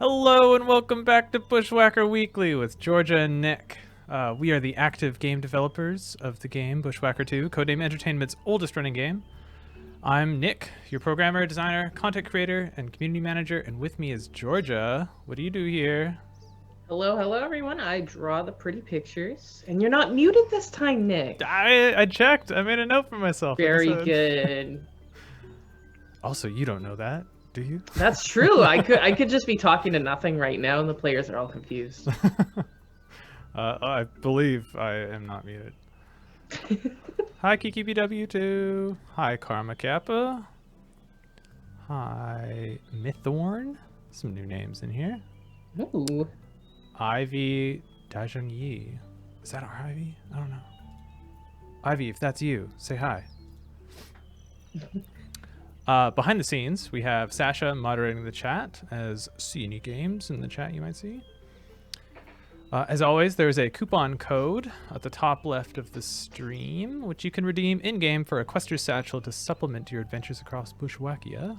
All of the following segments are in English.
Hello and welcome back to Bushwhacker Weekly with Georgia and Nick. We are the active game developers of the game Bushwhacker 2, Codename Entertainment's oldest running game. I'm Nick, your programmer, designer, content creator, and community manager, and with me is Georgia. What do you do here? Hello, hello, everyone. I draw the pretty pictures, and you're not muted this time, Nick. I checked. I made a note for myself. Like I Very said. good. Also, you don't know that, do you? That's true. I could just be talking to nothing right now, and the players are all confused. I believe I am not muted. Hi, Kiki BW2. Hi, Karma Kappa. Hi, Mythorn. Some new names in here. Ooh. Ivy Dajong Yi. Is that our Ivy? I don't know. Ivy, if that's you, say hi. Behind the scenes, we have Sasha moderating the chat as see any games in the chat you might see. As always, there's a coupon code at the top left of the stream, which you can redeem in-game for a Quester's Satchel to supplement your adventures across Bushwackia.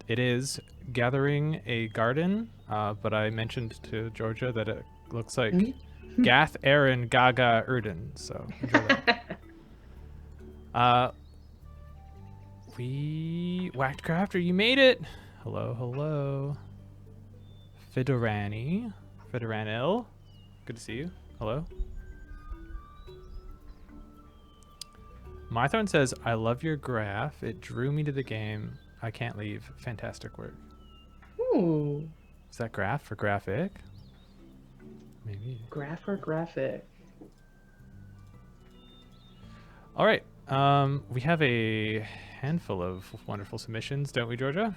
It is Gathering a Garden, but I mentioned to Georgia that it looks like Gath Aaron Gaga Erden, so enjoy that. Whacked Crafter, you made it! Hello, hello. Fidoranil. Good to see you. Hello. Mythorn says, I love your graph. It drew me to the game. I can't leave. Fantastic work. Ooh. Is that graph for graphic? Maybe. Graph or graphic? All right. We have a handful of wonderful submissions, don't we, Georgia?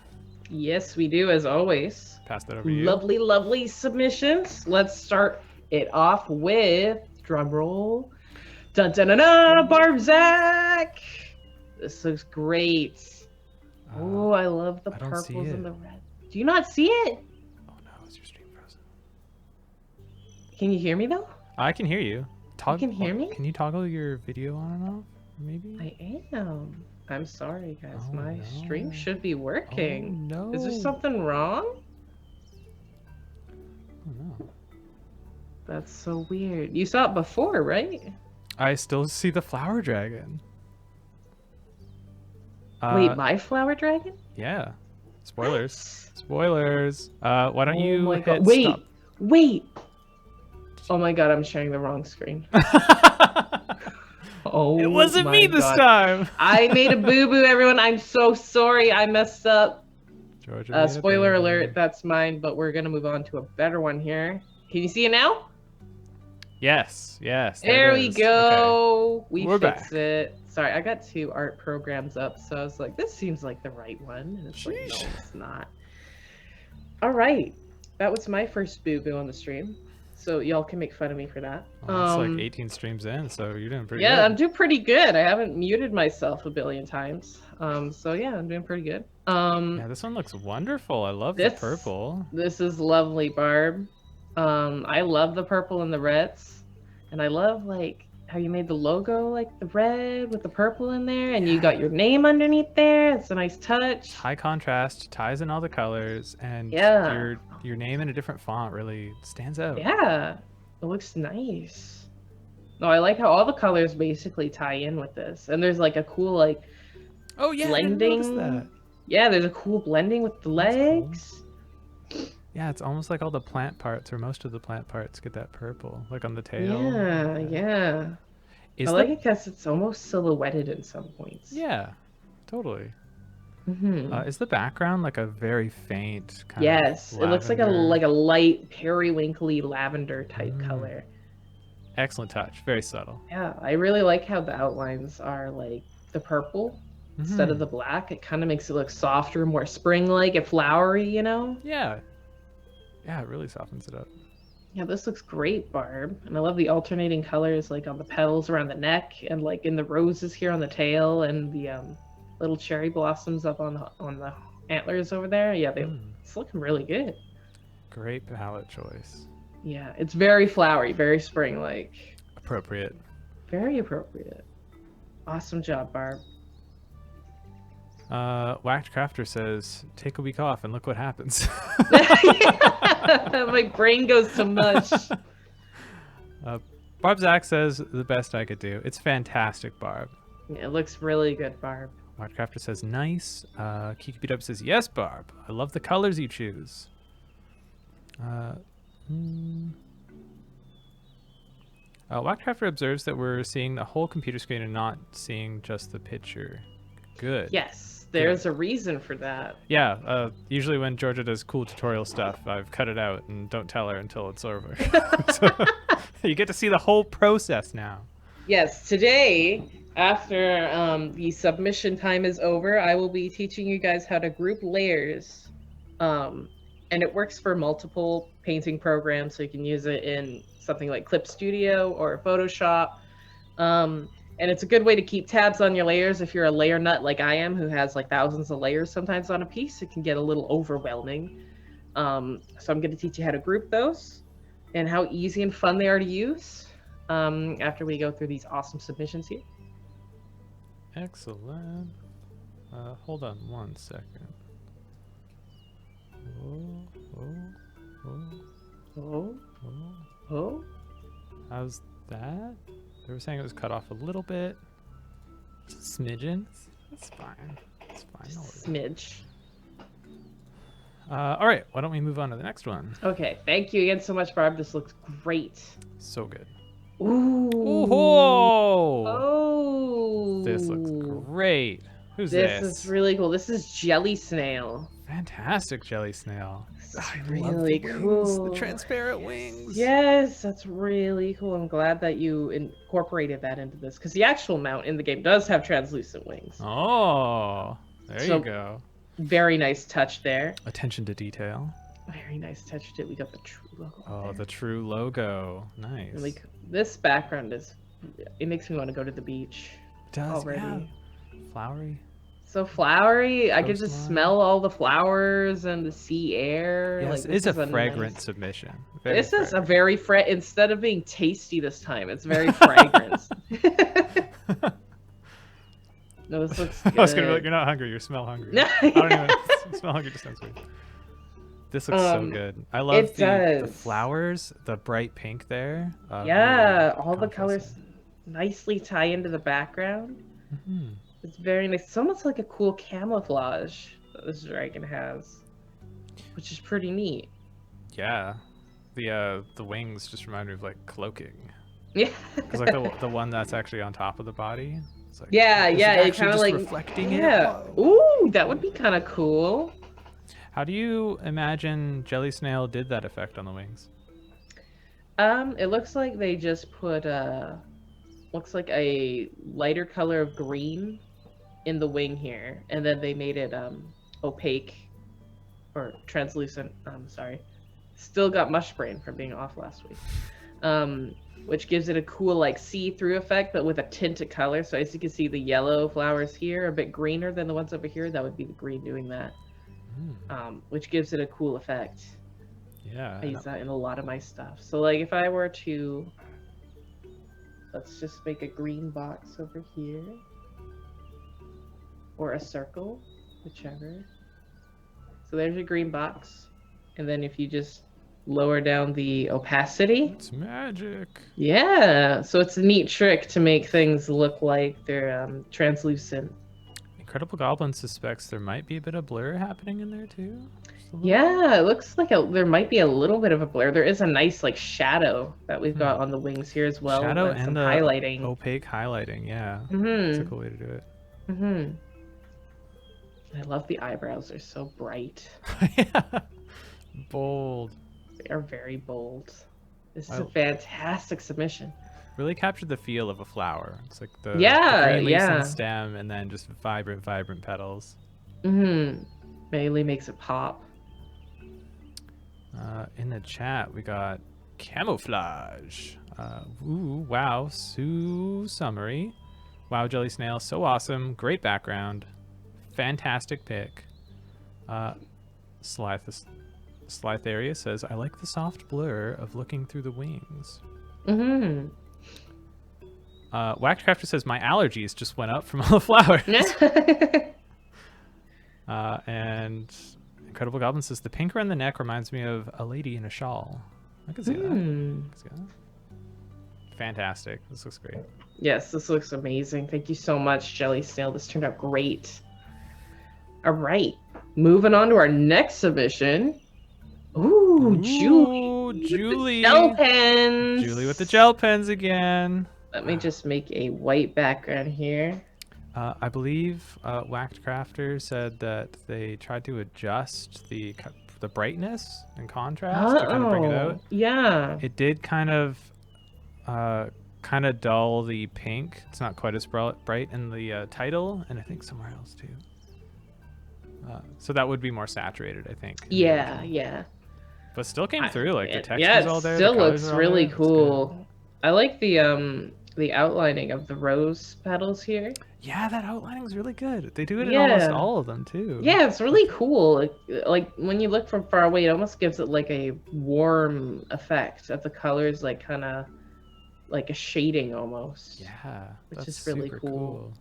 Yes, we do, as always. Pass that over to you. Lovely, lovely submissions. Let's start it off with drum roll. Dun dun dun dun! Barbzac! This looks great. Oh, I love the purples and the red. Do you not see it? Oh no, is your stream frozen? Can you hear me though? I can hear you. You can hear me? Can you toggle your video on and off? Maybe? I am. I'm sorry, guys. Oh, My no. stream should be working. Oh, no. Is there something wrong? Oh, no. That's so weird. You saw it before, right? I still see the flower dragon. Wait, my flower dragon? Yeah. Spoilers. Spoilers. Why don't you my hit God. Wait, stop? wait. Oh my God, I'm sharing the wrong screen. Oh, it wasn't me this God. time. I made a boo-boo, everyone. I'm so sorry. I messed up. Georgia Spoiler alert, that's mine, but we're going to move on to a better one here. Can you see it now? Yes, yes. There we go. Okay. We're fixed it. Sorry, I got 2 art programs up, so I was like, this seems like the right one. And it's like, no, it's not. All right. That was my first boo-boo on the stream. So y'all can make fun of me for that. Well, it's like 18 streams in, so you're doing pretty good. Yeah, I'm doing pretty good. I haven't muted myself a billion times. So yeah, I'm doing pretty good. Yeah, this one looks wonderful. I love the purple. This is lovely, Barb. I love the purple and the reds. And I love like how you made the logo like the red with the purple in there, and you got your name underneath there. It's a nice touch. High contrast, ties in all the colors, and your name in a different font really stands out. Yeah, it looks nice. No, I like how all the colors basically tie in with this, and there's like a cool like blending. I didn't notice that. Yeah, there's a cool blending with the legs. Cool. Yeah, it's almost like all the plant parts, or most of the plant parts, get that purple, like on the tail. Yeah, yeah. I like it because it's almost silhouetted in some points. Yeah, totally. Mm-hmm. Is the background like a very faint kind of Yes, it looks like a light periwinkly lavender type color. Excellent touch, very subtle. Yeah, I really like how the outlines are like the purple instead of the black. It kind of makes it look softer, more spring-like and flowery, you know? Yeah. Yeah, it really softens it up. Yeah, this looks great, Barb. And I love the alternating colors like on the petals around the neck and like in the roses here on the tail and the little cherry blossoms up on the antlers over there. Yeah, it's looking really good. Great palette choice. Yeah, it's very flowery, very spring-like. Appropriate. Very appropriate. Awesome job, Barb. Whacked Crafter says, take a week off and look what happens. My brain goes to mush. Barb Zach says, the best I could do. It's fantastic, Barb. Yeah, it looks really good, Barb. Whacked Crafter says, nice. Kiki Beat Up says, yes, Barb. I love the colors you choose. Whackcrafter observes that we're seeing the whole computer screen and not seeing just the picture. Good. Yes, there's a reason for that. Yeah, usually when Georgia does cool tutorial stuff, I've cut it out and don't tell her until it's over. So you get to see the whole process now. Yes, today, after the submission time is over, I will be teaching you guys how to group layers. And it works for multiple painting programs, so you can use it in something like Clip Studio or Photoshop. And it's a good way to keep tabs on your layers if you're a layer nut like I am, who has like thousands of layers sometimes on a piece. It can get a little overwhelming. So I'm going to teach you how to group those and how easy and fun they are to use after we go through these awesome submissions here. Excellent. Hold on 1 second. Oh. How's that? They were saying it was cut off a little bit. Just smidgen. That's fine. It's fine. No worries. Smidge. All right. Why don't we move on to the next one? Okay. Thank you again so much, Barb. This looks great. So good. Ooh. Oh. This looks great. Who's this? This is really cool. This is Jelly Snail. Fantastic jelly snail. This is really cool. The transparent wings. Yes, that's really cool. I'm glad that you incorporated that into this, because the actual mount in the game does have translucent wings. Oh, there you go. Very nice touch there. Attention to detail. Very nice touch to it. We got the true logo. Oh, the true logo. Nice. Really cool. This background it makes me want to go to the beach. It does, already. yeah. Flowery. So flowery. I could Coastline. just smell all the flowers and the sea air. Yes, like, it's a fragrant submission. Very This is a fragrant. very instead of being tasty this time, it's very fragrant. No, this looks good. I was gonna be like, you're not hungry. You smell hungry. I don't even smell hungry. Just sounds weird. This looks so good. I love the flowers, the bright pink there. Yeah, really all the colors nicely tie into the background. Mm-hmm. It's very nice. It's almost like a cool camouflage that this dragon has, which is pretty neat. Yeah, the wings just remind me of like cloaking. Yeah. Because like the one that's actually on top of the body. It's like, yeah, it kind of like reflecting it. Ooh, that would be kind of cool. How do you imagine Jelly Snail did that effect on the wings? It looks like they just put looks like a lighter color of green in the wing here, and then they made it opaque or translucent. Sorry, still got mush brain from being off last week. Which gives it a cool like see-through effect, but with a tint of color. So as you can see, the yellow flowers here are a bit greener than the ones over here. That would be the green doing that. Which gives it a cool effect. Yeah. I use that in a lot of my stuff. So like if I were to, let's just make a green box over here. Or a circle, whichever. So there's your green box. And then if you just lower down the opacity. It's magic. Yeah, so it's a neat trick to make things look like they're translucent. Incredible Goblin suspects there might be a bit of blur happening in there too. Yeah, it looks like there might be a little bit of a blur. There is a nice like shadow that we've got on the wings here as well. Shadow and some the highlighting. Opaque highlighting, yeah. Mm-hmm. That's a cool way to do it. Mm-hmm. I love the eyebrows. They're so bright. Yeah. Bold. They are very bold. This is a fantastic submission. Really captured the feel of a flower. It's like the green leaves and the stem, and then just vibrant petals. Mm-hmm. Really makes it pop. In the chat, we got camouflage. Ooh, wow, so summary. Wow, Jelly Snail, so awesome. Great background. Fantastic pick. Slytheria says, I like the soft blur of looking through the wings. Mm-hmm. Waxcrafter says, my allergies just went up from all the flowers. And Incredible Goblin says, the pink around the neck reminds me of a lady in a shawl. I can see that. I can see that. Fantastic. This looks great. Yes, this looks amazing. Thank you so much, Jelly Snail. This turned out great. All right. Moving on to our next submission. Ooh. Ooh, Ooh, Julie. Julie. Gel pens. Julie with the gel pens again. Let me just make a white background here. I believe Whacked Crafter said that they tried to adjust the brightness and contrast to kind of bring it out. Yeah. It did kind of dull the pink. It's not quite as bright in the title, and I think somewhere else too. So that would be more saturated, I think. Yeah, yeah. But still came through. Like the texture's yeah, it all there. still the colors looks are all really there. cool. I like the outlining of the rose petals here. Yeah, that outlining's really good. They do it in almost all of them too. Yeah, it's really cool. Like when you look from far away, it almost gives it like a warm effect of the colors, like kind of like a shading almost. Yeah, which is really cool.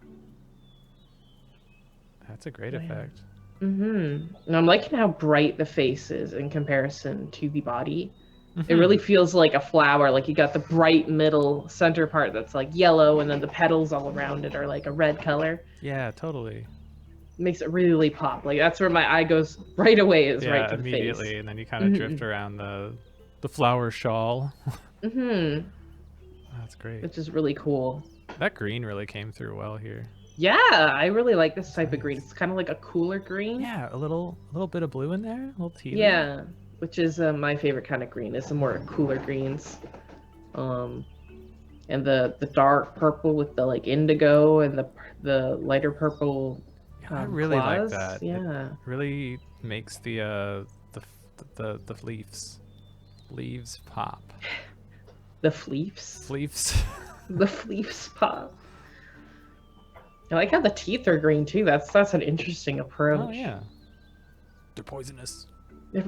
That's a great effect. And I'm liking how bright the face is in comparison to the body. It really feels like a flower. Like you got the bright middle center part that's like yellow, and then the petals all around it are like a red color. Yeah, totally. It makes it really pop. Like that's where my eye goes right away, is right to the face. Immediately, and then you kind of drift around the flower shawl. That's great. Which is really cool. That green really came through well here. Yeah, I really like this type of green. It's kind of like a cooler green. Yeah, a little bit of blue in there, a little tea. Yeah, which is my favorite kind of green. It's the more cooler greens. And the dark purple with the like indigo and the lighter purple. Yeah, I really like claws. that. Yeah, it really makes the leaves pop. The fleefs. Fleefs. The fleefs pop. I like how the teeth are green too. That's an interesting approach. Oh yeah. They're poisonous.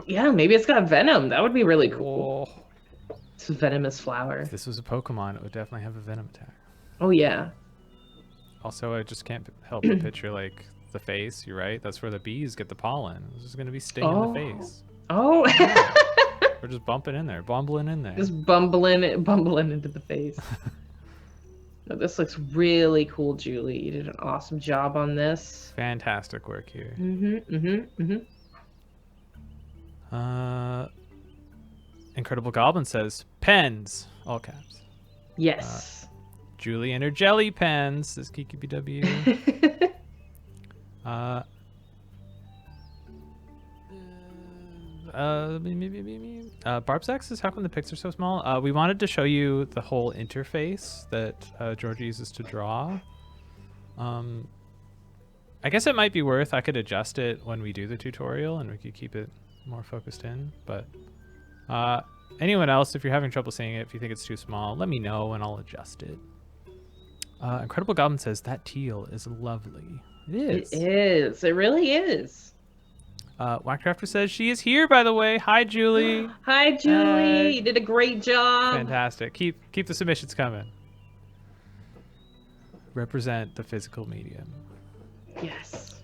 Yeah, maybe it's got venom. That would be really cool. Oh. It's a venomous flower. If this was a Pokemon, it would definitely have a venom attack. Oh yeah. Also, I just can't help but picture like the face. You're right. That's where the bees get the pollen. It's just gonna be stinging the face. Oh. Yeah. We're just bumpling in there. Just bumbling into the face. No, this looks really cool, Julie. You did an awesome job on this. Fantastic work here. Incredible Goblin says pens, all caps. Yes. Julie and her jelly pens, says Kiki BW. Barbsack says, how come the pics are so small? We wanted to show you the whole interface that Georgia uses to draw. I guess it might be worth, I could adjust it when we do the tutorial and we could keep it more focused in, but anyone else, if you're having trouble seeing it, if you think it's too small, let me know and I'll adjust it. Incredible Goblin says, that teal is lovely. It is. It is. It really is. Whackcrafter says she is here, by the way. Hi, Julie. Hi, Julie. You did a great job. Fantastic. Keep the submissions coming. Represent the physical medium. Yes.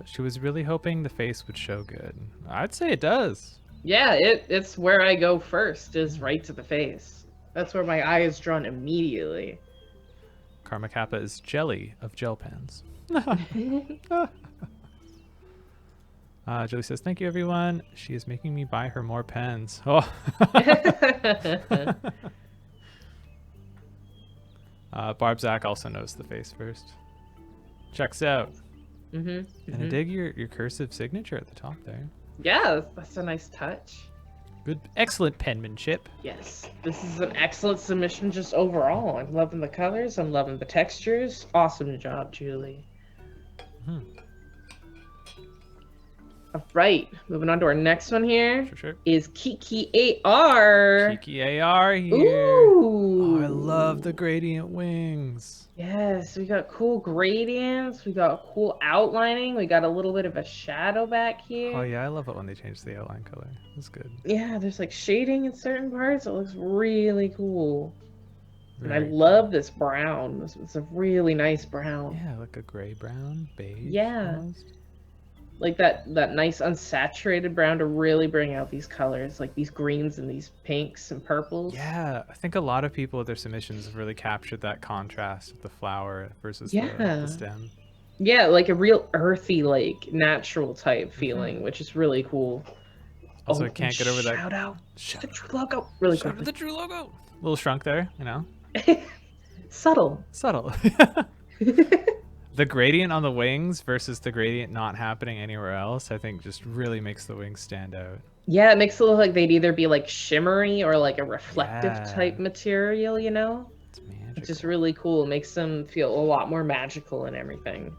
She was really hoping the face would show good. I'd say it does. Yeah, it's where I go first, is right to the face. That's where my eye is drawn immediately. Karma Kappa is jelly of gel pens. Julie says, thank you, everyone. She is making me buy her more pens. Oh. Barbzack also knows the face first. Checks out. And I dig your cursive signature at the top there. Yeah, that's a nice touch. Good, excellent penmanship. Yes, this is an excellent submission just overall. I'm loving the colors. I'm loving the textures. Awesome job, Julie. All right, moving on to our next one here. Sure. Is Kiki AR. Kiki AR here. Ooh. Oh, I love the gradient wings. Yes, we got cool gradients. We got cool outlining. We got a little bit of a shadow back here. Oh yeah, I love it when they change the outline color. That's good. Yeah, there's like shading in certain parts. It looks really cool. And I love this brown. It's a really nice brown. Yeah, like a gray brown, beige. Yeah. Almost. Like that nice unsaturated brown to really bring out these colors, like these greens and these pinks and purples. Yeah, I think a lot of people with their submissions have really captured that contrast of the flower versus the stem. Yeah, like a real earthy, like natural type feeling, which is really cool. Also, I can't get over that. Shout out Shout the true logo really Shout out quickly. the true logo. Little shrunk there, you know. Subtle. Subtle. The gradient on the wings versus the gradient not happening anywhere else, I think just really makes the wings stand out. Yeah, it makes it look like they'd either be like shimmery or like a reflective Yeah. type material, you know? It's magical. It's just really cool. It makes them feel a lot more magical and everything.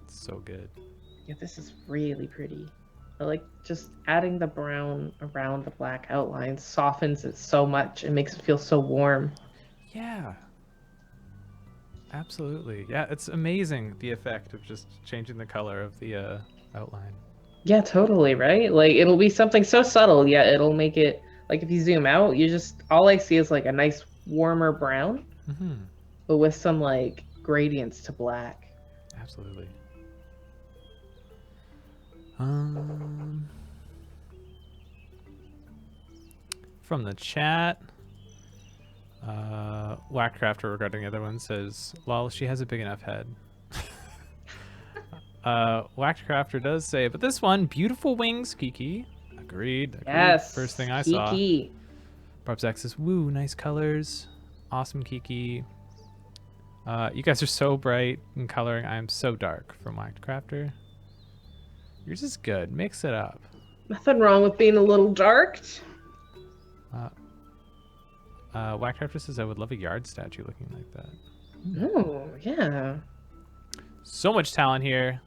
It's so good. Yeah, this is really pretty. I like just adding the brown around the black outline softens it so much. It makes it feel so warm. Yeah. Absolutely. Yeah, it's amazing the effect of just changing the color of the outline. Yeah, totally, right? Like it'll be something so subtle, yet it'll make it like if you zoom out, you just all I see is like a nice warmer brown, but with some like gradients to black. Absolutely. From the chat, Whackcrafter regarding the other one says, "Lol, she has a big enough head." Whackcrafter does say, but this one, beautiful wings, Kiki. Agreed. Yes. First thing I Kiki. saw. Barbzack says, "Woo, nice colors, awesome, Kiki." You guys are so bright in coloring. I am so dark. From Whackcrafter. Yours is good. Mix it up. Nothing wrong with being a little dark. Whackcrafter says, "I would love a yard statue looking like that." Oh, yeah. So much talent here.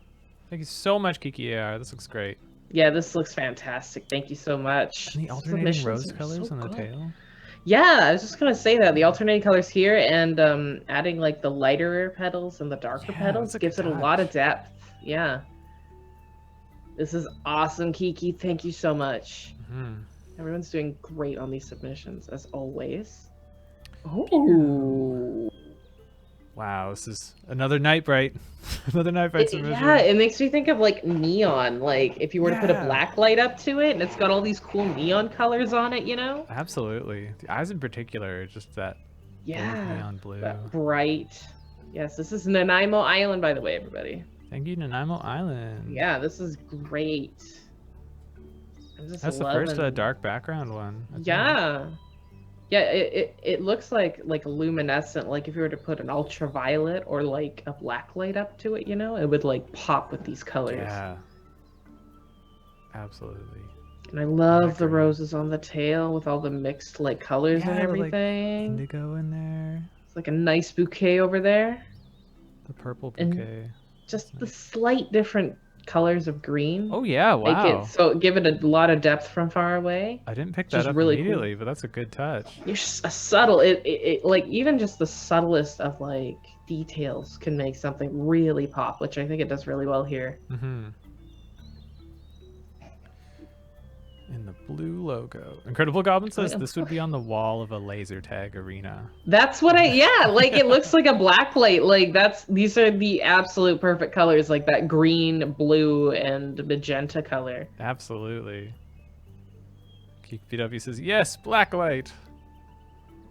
Thank you so much, Kiki AR. This looks great. Yeah, this looks fantastic. Thank you so much. And the alternating Submissions rose are colors so on the good. tail. Yeah, I was just gonna say that the alternating colors here and adding like the lighter petals and the darker Yeah, petals that's a gives good it a lot of touch. depth. Yeah. This is awesome, Kiki. Thank you so much. Everyone's doing great on these submissions, as always. Oh. Wow, this is another Nightbright. Another Nightbright submission. Yeah, it makes me think of like neon. Like if you were to put a Yeah. black light up to it and it's got all these cool neon colors on it, you know? Absolutely. The eyes in particular, just that Yeah. bold neon blue. That bright. Yes, this is Nanaimo Island, by the way, everybody. Thank you, Nanaimo Island. Yeah, this is great. I'm just That's the loving... first dark background one. I think. Yeah. Yeah, it looks like luminescent, like if you were to put an ultraviolet or like a black light up to it, you know, it would like pop with these colors. Yeah. Absolutely. And I love the agree. roses on the tail with all the mixed like colors and Yeah, like, everything. Indigo in there. It's like a nice bouquet over there. The purple And bouquet. Just the slight different colors of green. Oh yeah, Make wow. it so give it a lot of depth from far away. I didn't pick Which is that up really cool. immediately, but that's a good touch. You're just a subtle it like even just the subtlest of like details can make something really pop, which I think it does really well here. In the blue logo. Incredible Goblin says this would be on the wall of a laser tag arena. That's what like it looks like a black light. Like these are the absolute perfect colors, like that green, blue, and magenta color. Absolutely. Geek BW says, yes, black light.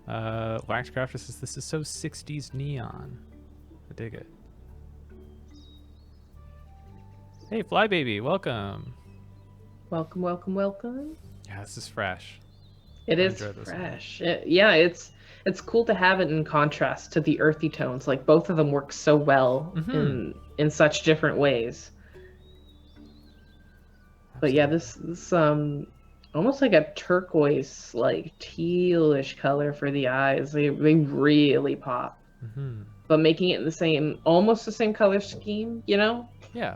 Waxcrafter says, this is so 60s neon. I dig it. Hey, Flybaby, welcome. Welcome, welcome, welcome. Yeah, this is fresh. It is fresh. Yeah, it's cool to have it in contrast to the earthy tones. Like both of them work so well in such different ways. Absolutely. But yeah, this almost like a turquoise, like tealish color for the eyes. They really pop. But making it in almost the same color scheme, you know? Yeah.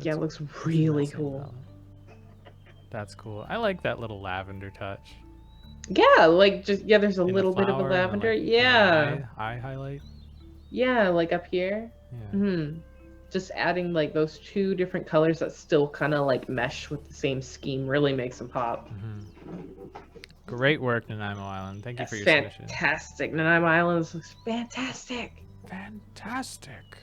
Yeah, it looks really cool. Color. That's cool. I like that little lavender touch. Yeah, like there's a little bit of a lavender. Eye highlight. Yeah, like up here. Yeah. Just adding like those two different colors that still kind of like mesh with the same scheme really makes them pop. Great work, Nanaimo Island. Thank you for your submission. Fantastic. Nanaimo Island looks fantastic. Fantastic.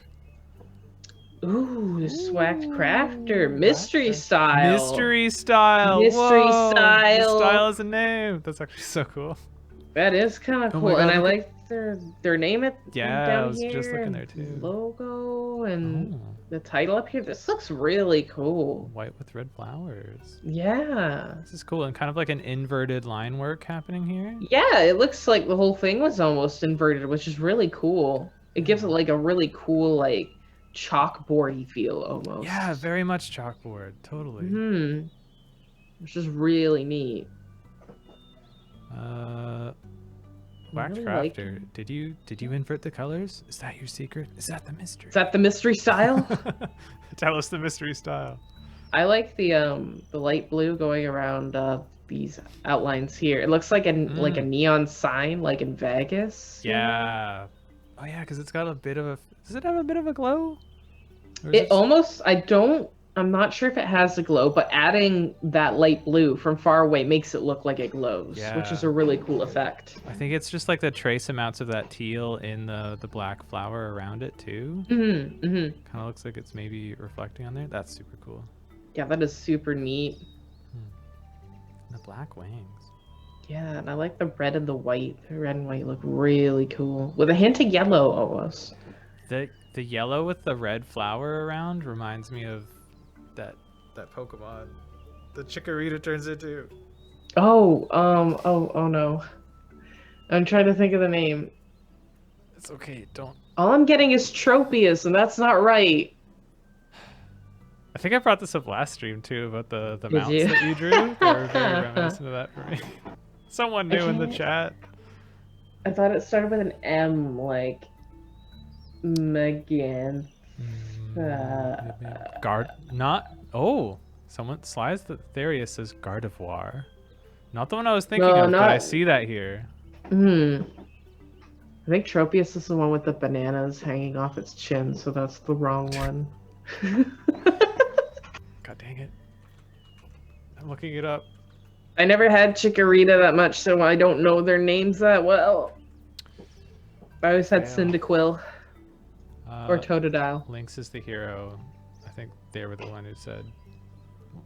Ooh, the Swacked Crafter. Mystery style. Mystery style. Mystery Whoa. style. The style is a name. That's actually so cool. That is kind of Oh cool. my God, And I look like their name Yeah, I down was here? just looking And there too. logo and Oh, the title up here. This looks really cool. white with red flowers. Yeah. This is cool and kind of like an inverted line work happening here. Yeah, it looks like the whole thing was almost inverted, which is really cool. It gives it like a really cool, like chalkboardy feel almost. Yeah, very much chalkboard. Totally. Which is really neat. Wax really Crafter, like did you invert the colors? Is that your secret? Is that the mystery? Is that the mystery style? Tell us the mystery style. I like the light blue going around these outlines here. It looks like a neon sign, like in Vegas. Yeah. Oh yeah, because it's got a bit of a. Does it have a bit of a glow? It almost. I'm not sure if it has a glow, but adding that light blue from far away makes it look like it glows, which is a really cool effect. I think it's just like the trace amounts of that teal in the black flower around it too. Kind of looks like it's maybe reflecting on there. That's super cool. Yeah, that is super neat. The black wings. Yeah, and I like the red and the white. The red and white look really cool. With a hint of yellow almost. The yellow with the red flower around reminds me of that Pokemon the Chikorita turns into. Oh no. I'm trying to think of the name. It's okay, don't. All I'm getting is Tropius, and that's not right. I think I brought this up last stream too about the Did mounts you? that you drew. They were very reminiscent of that for me. Someone new in the chat. I thought it started with an M, like Megan. Someone slides the Therius says Gardevoir. Not the one I was thinking of, but I see that here. I think Tropius is the one with the bananas hanging off its chin, so that's the wrong one. God dang it. I'm looking it up. I never had Chikorita that much, so I don't know their names that well. I always had Cyndaquil or Totodile. Lynx is the hero. I think they were the one who said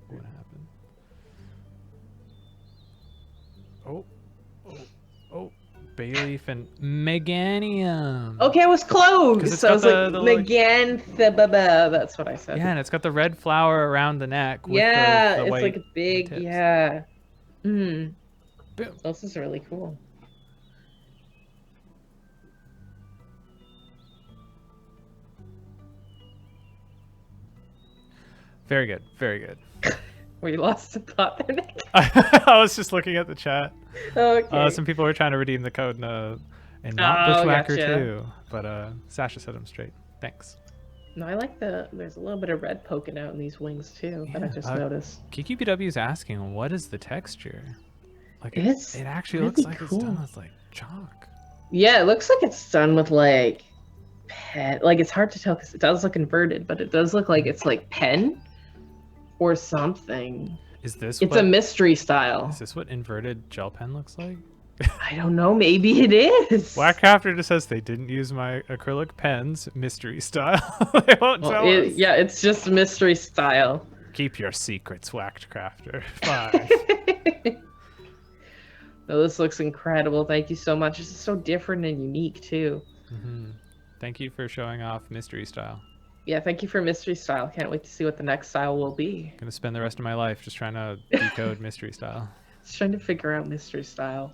what happened. Oh. Bayleaf and Meganium. Okay, I was close. I was like Meganthababa. That's what I said. Yeah, and it's got the red flower around the neck. With yeah, the it's white like a big, tips. yeah. Boom. This is really cool. Very good, very good. Were you lost in thought there, Nick? I was just looking at the chat. Okay. Some people were trying to redeem the code and not Bushwhacker gotcha. too, but Sasha set them straight. Thanks. No, I like there's a little bit of red poking out in these wings too that I just noticed. Kiki BW is asking, what is the texture? Like it actually really looks like cool. it's done with like chalk. Yeah, it looks like it's done with like pen. Like it's hard to tell because it does look inverted, but it does look like it's like pen or something. It's a mystery style. Is this what inverted gel pen looks like? I don't know. Maybe it is. Blackcrafter just says they didn't use my acrylic pens, mystery style. They won't tell us. Yeah, it's just mystery style. Keep your secrets, Whackcrafter. Fine. No, this looks incredible. Thank you so much. This is so different and unique too. Thank you for showing off mystery style. Yeah, thank you for mystery style. Can't wait to see what the next style will be. Gonna spend the rest of my life just trying to decode mystery style. Just trying to figure out mystery style.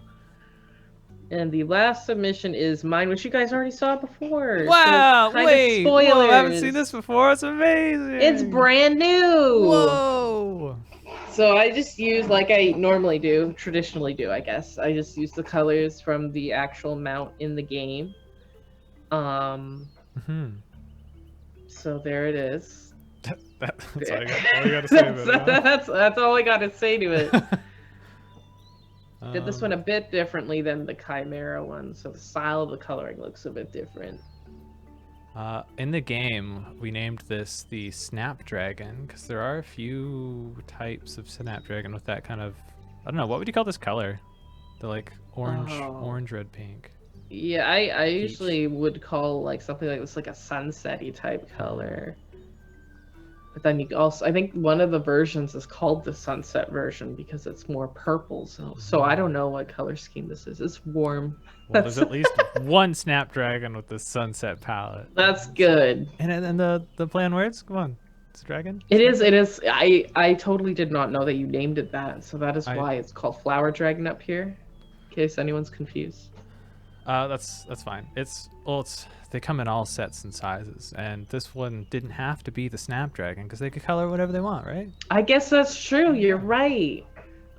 And the last submission is mine, which you guys already saw before. Wow! So wait, spoilers. Whoa, I haven't seen this before. It's amazing. It's brand new. Whoa! So I just use, like I normally do, traditionally do, I guess. I just use the colors from the actual mount in the game. So there it is. That's all I got to say about it. That's all I got to say to it. Did this one a bit differently than the Chimera one, so the style of the coloring looks a bit different. In the game, we named this the Snapdragon because there are a few types of Snapdragon with that kind of, I don't know, what would you call this color? The like orange, red, pink. Yeah, I usually would call like something like this like a sunset-y type color. But then you also, I think one of the versions is called the sunset version because it's more purple. So I don't know what color scheme this is. It's warm. Well, there's at least one Snapdragon with the sunset palette. That's good. And the play on words? Come on. It's a dragon? It is. It is. I totally did not know that you named it that. So that is why it's called Flower Dragon up here, in case anyone's confused. That's fine. They come in all sets and sizes, and this one didn't have to be the Snapdragon because they could color whatever they want, right? I guess that's true. You're right.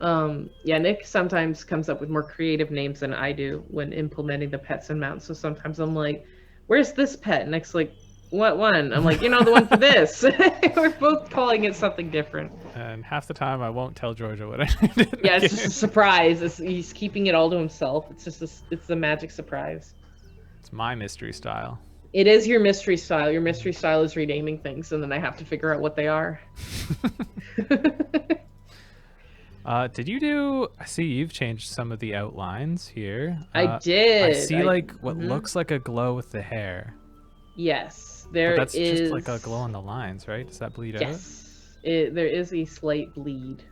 Yeah, Nick sometimes comes up with more creative names than I do when implementing the pets and mounts. So sometimes I'm like, "Where's this pet?" And Nick's like, "What one?" I'm like, "The one for this." We're both calling it something different. And half the time I won't tell Georgia what I did. Yeah, it's just a surprise. He's keeping it all to himself. It's just it's a magic surprise. It's my mystery style. It is your mystery style. Your mystery style is renaming things, and then I have to figure out what they are. Did you do? I see you've changed some of the outlines here. I did. I see what looks like a glow with the hair. Yes, but that's just like a glow on the lines, right? Does that bleed out? Yes, there is a slight bleed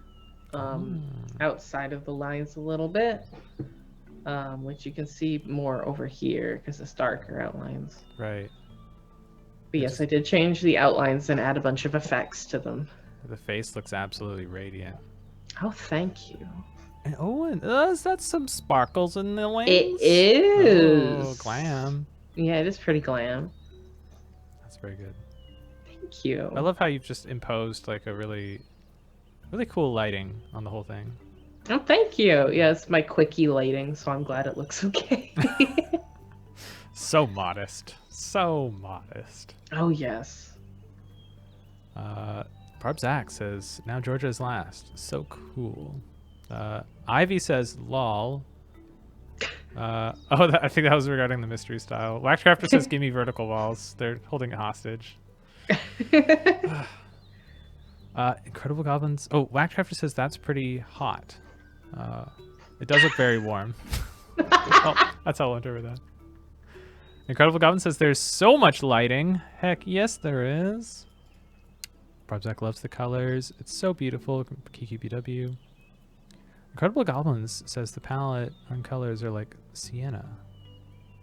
outside of the lines a little bit, which you can see more over here because it's darker outlines. Right. But yes, I did change the outlines and add a bunch of effects to them. The face looks absolutely radiant. Oh, thank you. And is that some sparkles in the wings? It is. Oh, glam. Yeah, it is pretty glam. That's very good. Thank you. I love how you've just imposed like a really cool lighting on the whole thing. Oh, thank you. Yeah, it's my quickie lighting, so I'm glad it looks okay. So modest. So modest. Oh, yes. Barbzak says, now Georgia is last. So cool. Ivy says, lol. I think that was regarding the mystery style. Waxcrafter says, give me vertical walls. They're holding it hostage. Incredible Goblins. Oh, Waxcrafter says, that's pretty hot. It does look very warm. Oh, that's how I'll interpret that. Incredible Goblin says, there's so much lighting. Heck, yes, there is. Barbzak loves the colors. It's so beautiful. Kiki BW. Incredible Goblins says the palette and colors are like sienna.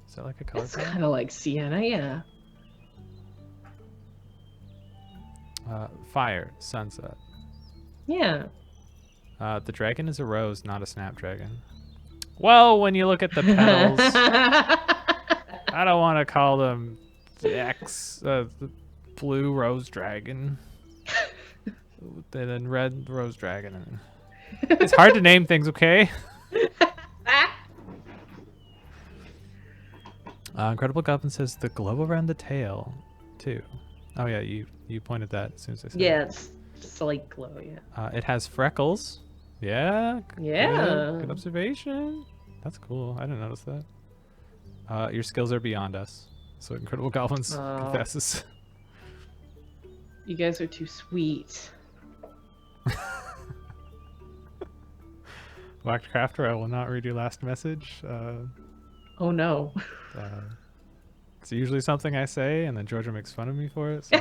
Is that like a color? It's kind of like sienna, yeah. Fire, sunset. Yeah. The dragon is a rose, not a snapdragon. Well, when you look at the petals, I don't want to call them the blue rose dragon. Then red rose dragon. It's hard to name things, okay? Incredible Goblin says the glow around the tail, too. Oh yeah, you pointed that as soon as I said yeah, it's slight glow, yeah. It has freckles. Yeah. Yeah. Good observation. That's cool. I didn't notice that. Your skills are beyond us. So Incredible Goblins confesses. You guys are too sweet. Waxcrafter, I will not read your last message. Oh no. It's usually something I say, and then Georgia makes fun of me for it. So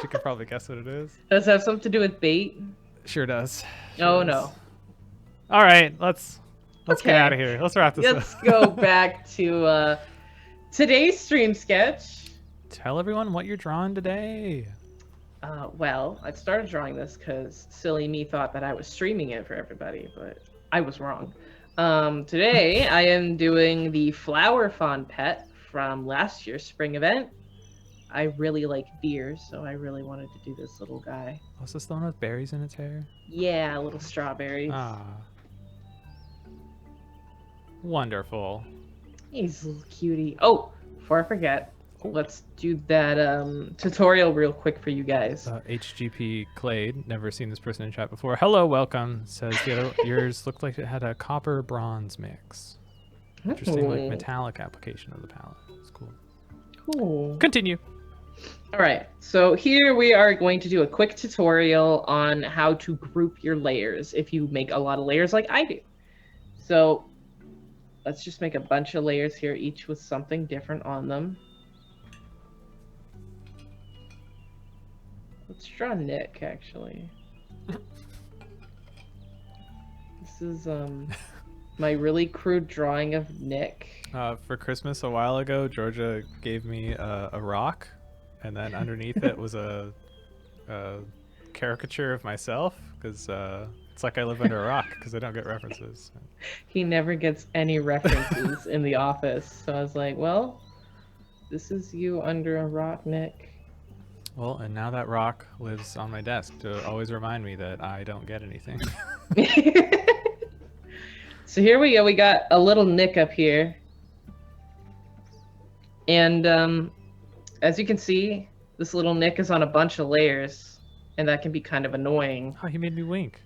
she could probably guess what it is. Does it have something to do with bait? Sure does. Oh no. All right, let's get out of here. Let's wrap this up. Let's go back to today's stream sketch. Tell everyone what you're drawing today. Well, I started drawing this because silly me thought that I was streaming it for everybody, but I was wrong. Today I am doing the Flower Fawn pet from last year's spring event. I really like beer, so I really wanted to do this little guy. Was this the one with berries in its hair? Yeah, little strawberries. Ah. Wonderful. He's a little cutie. Oh, before I forget, let's do that tutorial real quick for you guys. HGP Clade, never seen this person in chat before. Hello, welcome. Says yours looked like it had a copper bronze mix. Interesting, like metallic application of the palette. It's cool. Cool. Continue. All right, so here we are going to do a quick tutorial on how to group your layers if you make a lot of layers like I do. So let's just make a bunch of layers here, each with something different on them. Let's draw Nick, actually. This is my really crude drawing of Nick. For Christmas a while ago, Georgia gave me a rock, and then underneath it was a caricature of myself, because it's like I live under a rock because I don't get references. He never gets any references in the office, so I was like, well, this is you under a rock, Nick. Well, and now that rock lives on my desk to always remind me that I don't get anything. So here we go. We got a little Nick up here. And as you can see, this little Nick is on a bunch of layers, and that can be kind of annoying. Oh, he made me wink.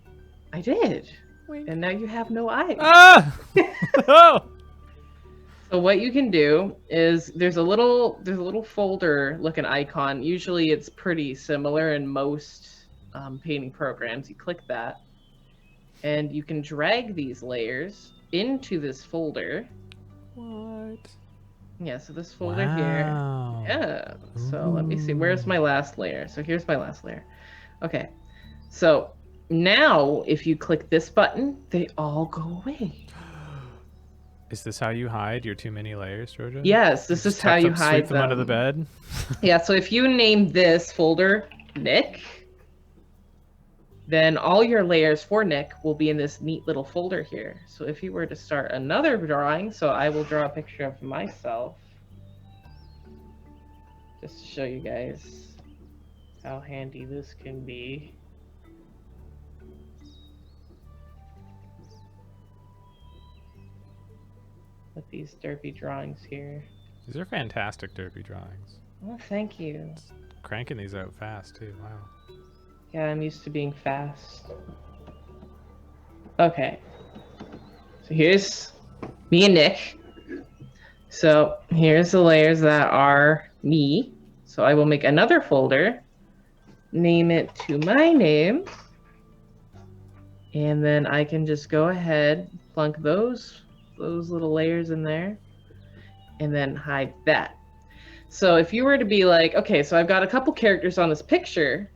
I did. Wink. And now you have no eyes. Ah! Oh! So what you can do is there's a little folder looking icon. Usually it's pretty similar in most painting programs. You click that, and you can drag these layers into this folder. What? Yeah, so this folder here. Yeah. So let me see. Where's my last layer? So here's my last layer. Okay. So now if you click this button, they all go away. Is this how you hide your too many layers, Georgia? Yes, this is how you hide Sweep them under the bed? Yeah, so if you name this folder Nick, then all your layers for Nick will be in this neat little folder here. So if you were to start another drawing, so I will draw a picture of myself, just to show you guys how handy this can be. With these derpy drawings here. These are fantastic derpy drawings. Oh, thank you. Cranking these out fast, too. Wow. Yeah, I'm used to being fast. Okay. So here's me and Nick. So here's the layers that are me. So I will make another folder, name it to my name, and then I can just go ahead, plunk those little layers in there, and then hide that. So if you were to be like, okay, so I've got a couple characters on this picture,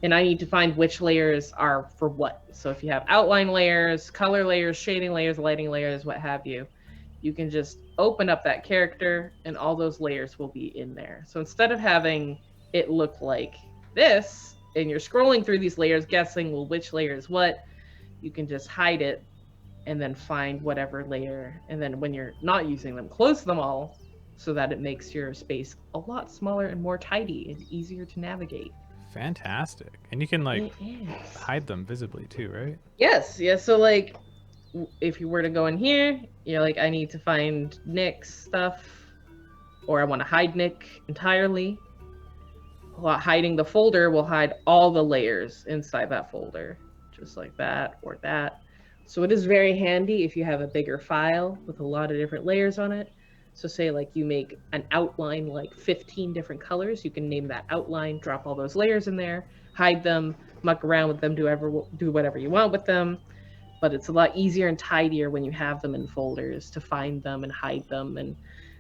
and I need to find which layers are for what. So if you have outline layers, color layers, shading layers, lighting layers, what have you, you can just open up that character and all those layers will be in there. So instead of having it look like this, and you're scrolling through these layers guessing, well, which layer is what, you can just hide it and then find whatever layer. And then when you're not using them, close them all so that it makes your space a lot smaller and more tidy and easier to navigate. Fantastic. And you can like hide them visibly too, right? Yes. Yeah. So like if you were to go in here, you're like, I need to find Nick's stuff, or I want to hide Nick entirely. While hiding the folder will hide all the layers inside that folder, just like that or that. So it is very handy if you have a bigger file with a lot of different layers on it. So say like you make an outline like 15 different colors, you can name that outline, drop all those layers in there, hide them, muck around with them, do whatever you want with them. But it's a lot easier and tidier when you have them in folders to find them and hide them and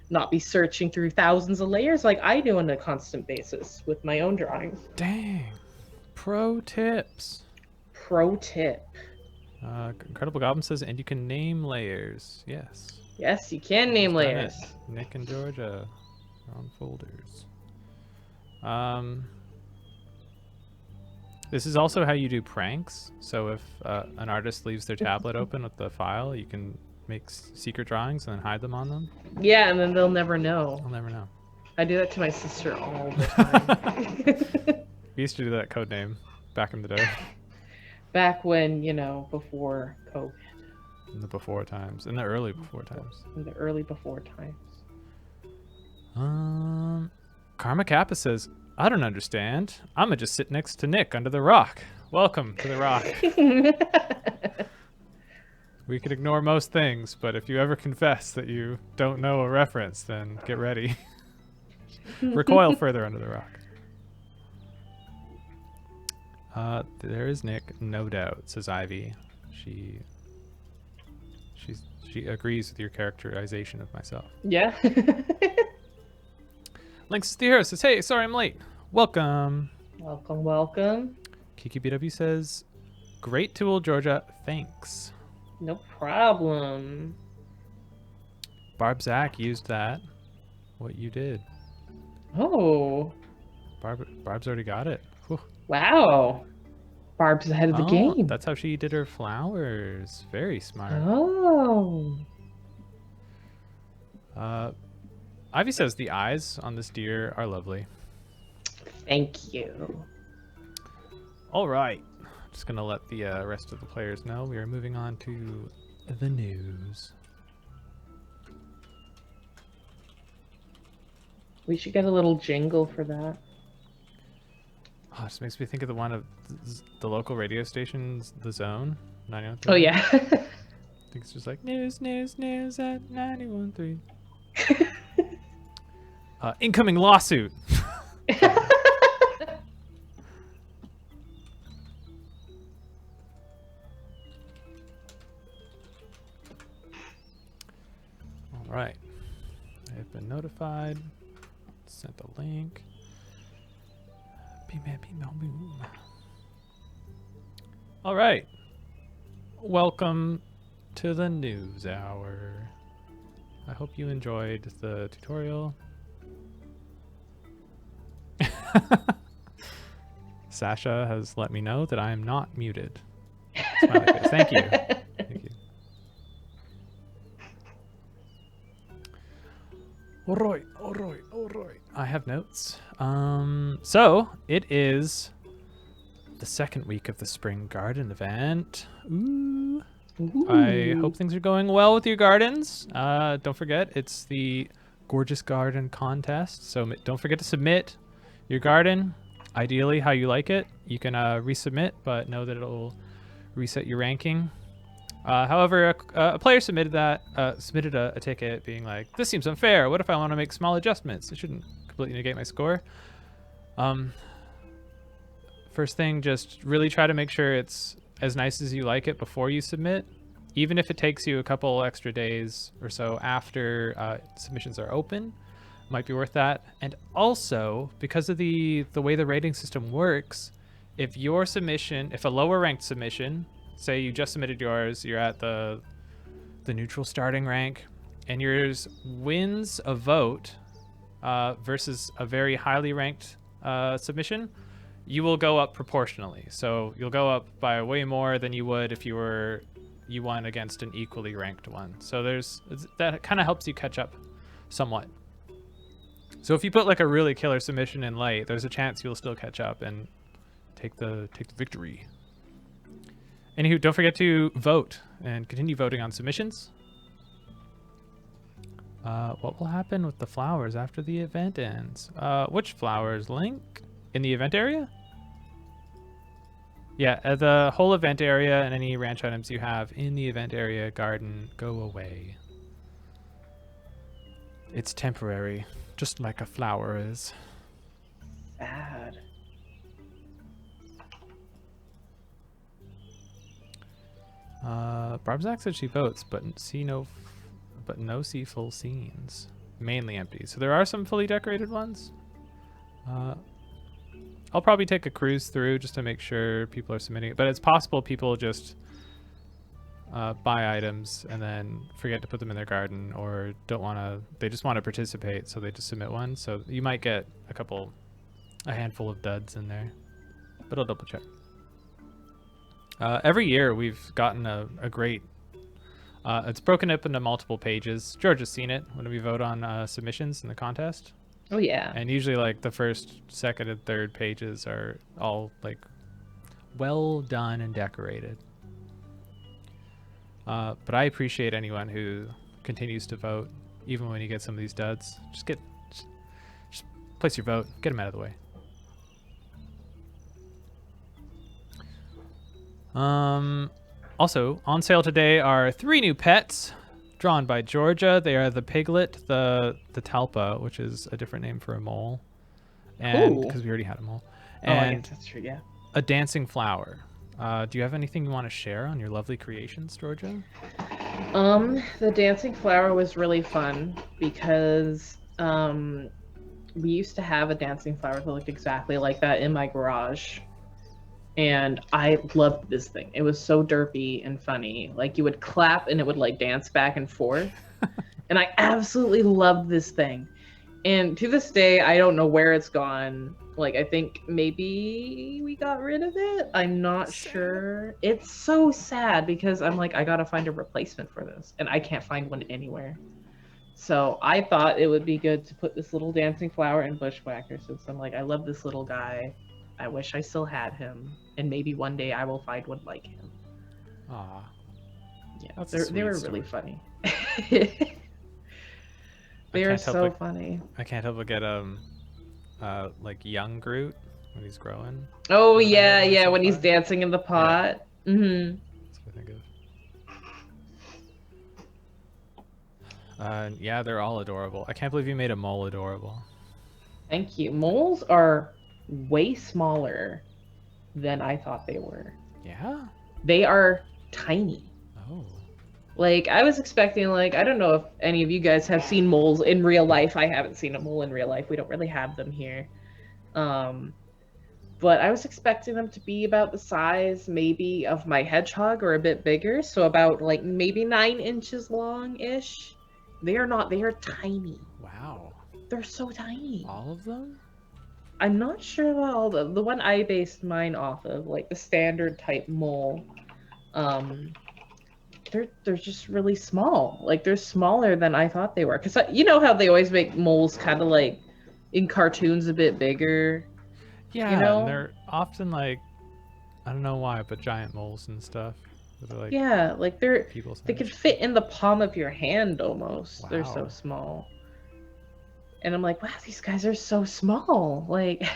not be searching through thousands of layers like I do on a constant basis with my own drawings. Dang. Pro tips. Pro tip. Incredible Goblin says, and you can name layers. Yes. Yes, you can name layers. Nick and Georgia on folders. This is also how you do pranks. So if an artist leaves their tablet open with the file, you can make secret drawings and then hide them on them. Yeah, and then they'll never know. They'll never know. I do that to my sister all the time. We used to do that code name back in the day. Back when, before COVID. In the before times. In the early before times. In the early before times. Karma Kappa says, I don't understand. I'ma just sit next to Nick under the rock. Welcome to the rock. We could ignore most things, but if you ever confess that you don't know a reference, then get ready. Recoil further under the rock. There is Nick, no doubt, says Ivy. She agrees with your characterization of myself. Yeah. Links to the hero says, hey, sorry I'm late. Welcome. Welcome, welcome. Kiki BW says, great tool, Georgia. Thanks. No problem. Barb Zach used that. What you did. Oh, Barb's already got it. Whew. wow. Barb's ahead of the game. That's how she did her flowers. Very smart. Oh. Ivy says the eyes on this deer are lovely. Thank you. All right. Just going to let the rest of the players know we are moving on to the news. We should get a little jingle for that. Oh, it just makes me think of the one of the local radio stations, The Zone, 91.3. Oh, yeah. I think it's just like, news, news, news at 91.3. Incoming lawsuit. All right. I have been notified. Sent the link. Boom. All right. Welcome to the news hour. I hope you enjoyed the tutorial. Sasha has let me know that I am not muted. Smiley face. Thank you. Thank you. All right. I have notes. So it is the second week of the spring garden event. Ooh. I hope things are going well with your gardens. Don't forget, it's the Gorgeous Garden Contest. So don't forget to submit your garden, ideally how you like it. You can resubmit, but know that it'll reset your ranking. However, a player submitted a ticket being like, this seems unfair. What if I want to make small adjustments? It shouldn't completely negate my score. First thing, just really try to make sure it's as nice as you like it before you submit. Even if it takes you a couple extra days or so after submissions are open, might be worth that. And also, because of the way the rating system works, if a lower ranked submission, say you just submitted yours, you're at the neutral starting rank, and yours wins a vote versus a very highly ranked submission, you will go up proportionally. So you'll go up by way more than you would if you won against an equally ranked one. So that kind of helps you catch up somewhat. So if you put like a really killer submission in light, there's a chance you'll still catch up and take the victory. Anywho, don't forget to vote and continue voting on submissions. What will happen with the flowers after the event ends? Which flowers, Link? In the event area? Yeah, the whole event area and any ranch items you have in the event area garden go away. It's temporary, just like a flower is. Sad. Barbzak said she votes, but no see full scenes. Mainly empty. So there are some fully decorated ones. I'll probably take a cruise through just to make sure people are submitting it. But it's possible people just buy items and then forget to put them in their garden, or they just want to participate, so they just submit one. So you might get a handful of duds in there, but I'll double check. Every year we've gotten a great, it's broken up into multiple pages. George has seen it when we vote on submissions in the contest. Oh, yeah. And usually like the first, second, and third pages are all like well done and decorated. But I appreciate anyone who continues to vote, even when you get some of these duds. Just place your vote, get them out of the way. Also, on sale today are 3 new pets drawn by Georgia. They are the piglet, the talpa, which is a different name for a mole, and because we already had a mole, and I guess that's true, yeah. a dancing flower. Do you have anything you want to share on your lovely creations, Georgia? The dancing flower was really fun because we used to have a dancing flower that looked exactly like that in my garage. And I loved this thing. It was so derpy and funny. Like you would clap and it would like dance back and forth. And I absolutely loved this thing. And to this day, I don't know where it's gone. Like, I think maybe we got rid of it. I'm not sure. It's so sad because I'm like, I gotta find a replacement for this. And I can't find one anywhere. So I thought it would be good to put this little dancing flower in Bushwhacker since I'm like, I love this little guy. I wish I still had him. And maybe one day I will find one like him. Aw. Yeah, That's they were story. really funny. They are so funny. I can't help but get like young Groot when he's growing. Oh yeah, when he's dancing in the pot. Yeah. Mm-hmm. That's what I think of. Yeah, they're all adorable. I can't believe you made a mole adorable. Thank you. Moles are way smaller than I thought they were. Yeah? They are tiny. Oh. Like, I was expecting, like, I don't know if any of you guys have seen moles in real life. I haven't seen a mole in real life. We don't really have them here. But I was expecting them to be about the size, maybe, of my hedgehog or a bit bigger. So about, like, maybe 9 inches long-ish. They are not. They are tiny. Wow. They're so tiny. All of them? I'm not sure about all of them. The one I based mine off of, like, the standard type mole, they're just really small. Like they're smaller than I thought they were. Cause you know how they always make moles kind of like in cartoons a bit bigger. Yeah, you know? And they're often like, I don't know why, but giant moles and stuff. Like, yeah, like they could fit in the palm of your hand almost. Wow. They're so small. And I'm like, wow, these guys are so small. Like. Wow.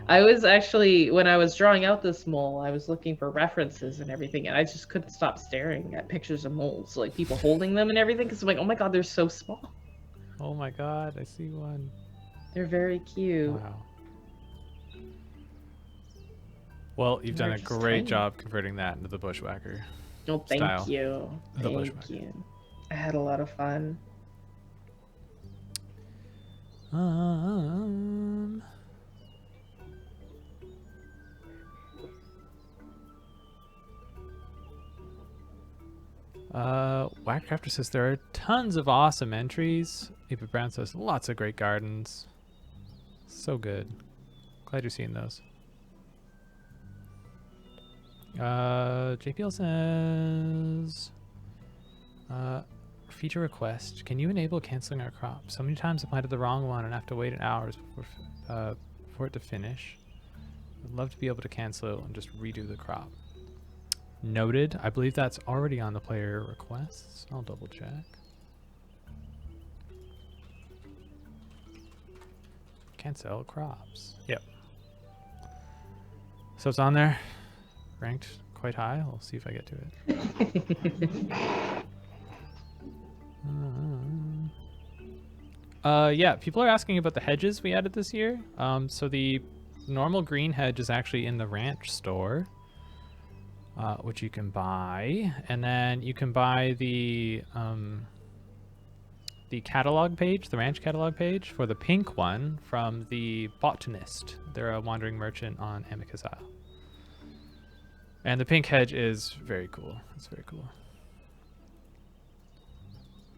I was actually, when I was drawing out this mole, I was looking for references and everything, and I just couldn't stop staring at pictures of moles, like people holding them and everything, because I'm like, oh my god, they're so small. Oh my god, I see one. They're very cute. Wow. Well, you've done a great job converting that into the Bushwhacker. Oh, thank you. Thank you. I had a lot of fun. Whackcrafter says there are tons of awesome entries. Eva Brown says lots of great gardens. So good. Glad you're seeing those. JPL says feature request. Can you enable canceling our crop? So many times I planted the wrong one and have to wait hours before for it to finish. I'd love to be able to cancel it and just redo the crop. Noted. I believe that's already on the player requests. I'll double check. Cancel crops. Yep. So it's on there. Ranked quite high. I'll see if I get to it. Yeah, people are asking about the hedges we added this year. So the normal green hedge is actually in the ranch store. Which you can buy, and then you can buy the catalog page, the ranch catalog page, for the pink one from the Botanist. They're a wandering merchant on Amicus Isle. And the pink hedge is very cool. It's very cool.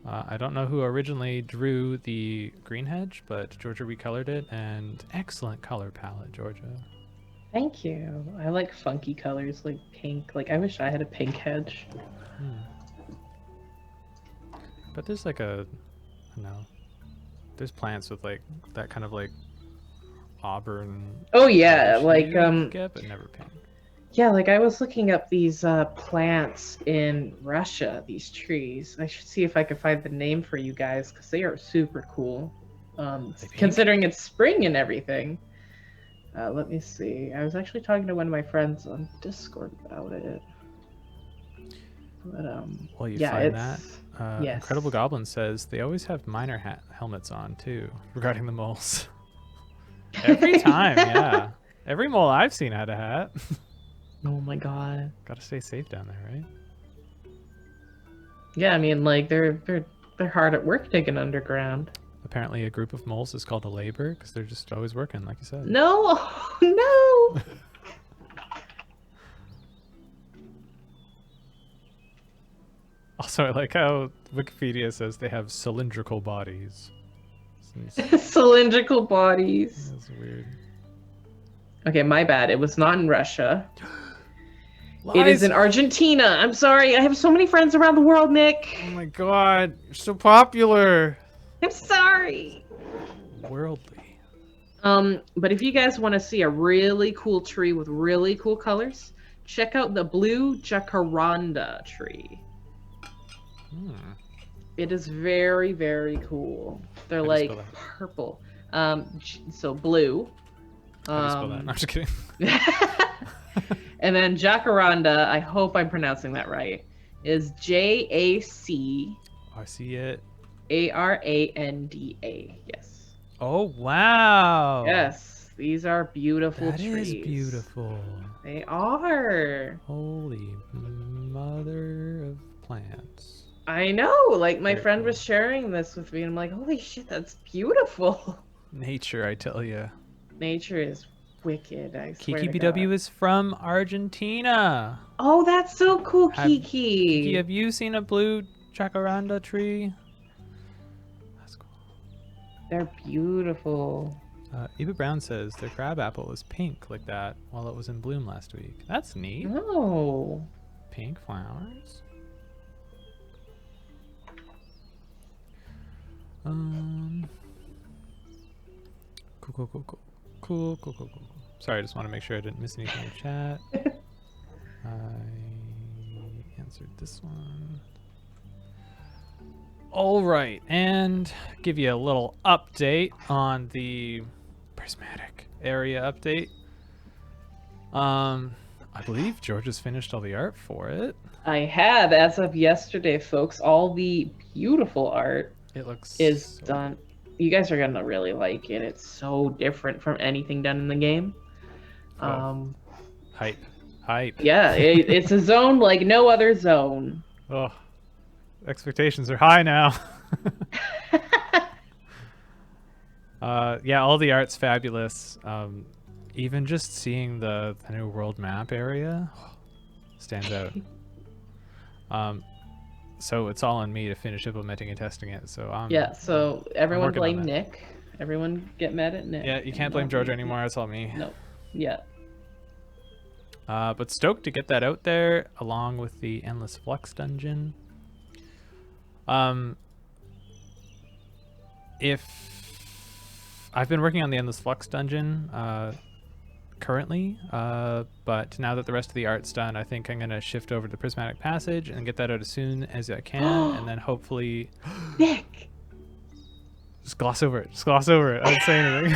I don't know who originally drew the green hedge, but Georgia recolored it, and excellent color palette, Georgia. Thank you. I like funky colors like pink. Like I wish I had a pink hedge. But there's like a, I don't know, there's plants with like that kind of like auburn. Oh yeah, like get, but never pink. Yeah, like I was looking up these plants in Russia, these trees. I should see if I can find the name for you guys because they are super cool. Considering it's spring and everything. Let me see. I was actually talking to one of my friends on Discord about it. But well, you yeah, find that? Yes. Incredible Goblin says they always have miner helmets on too, regarding the moles. Every time, yeah. Every mole I've seen had a hat. Oh my god. Gotta stay safe down there, right? Yeah, I mean, like they're hard at work digging underground. Apparently, a group of moles is called a labor because they're just always working, like you said. No, no. Also, I like how Wikipedia says they have cylindrical bodies. Cylindrical bodies. That's weird. Okay, my bad. It was not in Russia. Lies. It is in Argentina. I'm sorry. I have so many friends around the world, Nick. Oh my god, you're so popular. I'm sorry. Worldly. But if you guys want to see a really cool tree with really cool colors, check out the blue jacaranda tree. It is very, very cool. They're like purple. So blue. How do you spell that? No, I'm just kidding. And then jacaranda, I hope I'm pronouncing that right, is J-A-C. I see it. A-R-A-N-D-A. Yes. Oh, wow. Yes. These are beautiful trees. That is beautiful. They are. Holy mother of plants. I know. Like, my Very friend cool. was sharing this with me, and I'm like, holy shit, that's beautiful. Nature, I tell you. Nature is wicked, I swear Kiki to BW God. is from Argentina. Oh, that's so cool, Kiki. Kiki, have you seen a blue jacaranda tree? That's cool. They're beautiful. Eva Brown says their crab apple was pink like that while it was in bloom last week. That's neat. Oh. Pink flowers. Cool. Sorry, I just want to make sure I didn't miss anything in the chat. I answered this one. All right, and give you a little update on the prismatic area update. I believe George has finished all the art for it. I have, as of yesterday, folks. All the beautiful art It looks is so done. You guys are gonna really like it. It's so different from anything done in the game. Oh. Hype. Yeah, it's a zone like no other zone. Oh, expectations are high now. Yeah, all the art's fabulous. Even just seeing the new world map area stands out. So it's all on me to finish implementing and testing it. So yeah. So everyone working on blame that. Nick. Everyone get mad at Nick. Yeah, you can't blame Georgia anymore. It's all me. No. Yeah. But stoked to get that out there along with the Endless Flux dungeon. If I've been working on the Endless Flux dungeon currently, but now that the rest of the art's done, I think I'm gonna shift over to the Prismatic Passage and get that out as soon as I can, and then hopefully Nick. just gloss over it. Just gloss over it. I didn't say anything.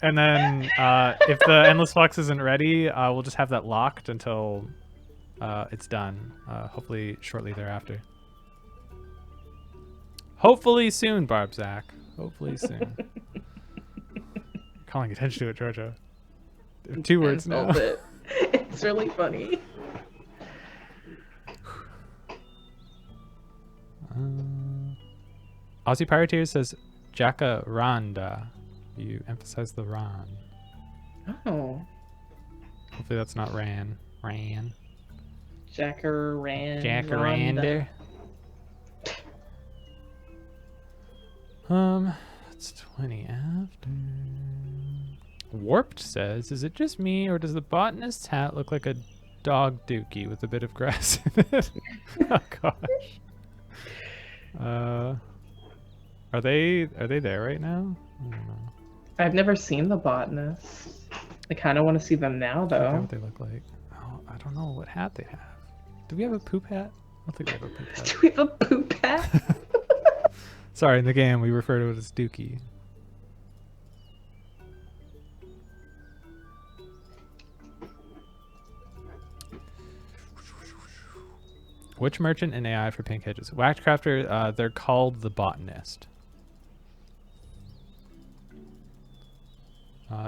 And then if the Endless Flux isn't ready, we'll just have that locked until it's done. Hopefully shortly thereafter. Hopefully soon, Barbzak. Hopefully soon. Calling attention to it, Georgia. 2 words now. It's really funny. Aussie Pirateer says Jacaranda. You emphasize the Ran. Oh. Hopefully that's not Ran. Ran. Jacaranda. It's 20 after. Warped says, is it just me or does the botanist's hat look like a dog dookie with a bit of grass in it? Oh gosh. Are they there right now? I don't know. I've never seen the botanist. I kind of want to see them now, I don't know though. what they look like. Oh, I don't know what hat they have. Do we have a poop hat? I don't think we have a poop hat. Do we have a poop hat? Sorry, in the game we refer to it as Dookie. Which merchant and AI for pink hedges? Waxcrafter, they're called the botanist.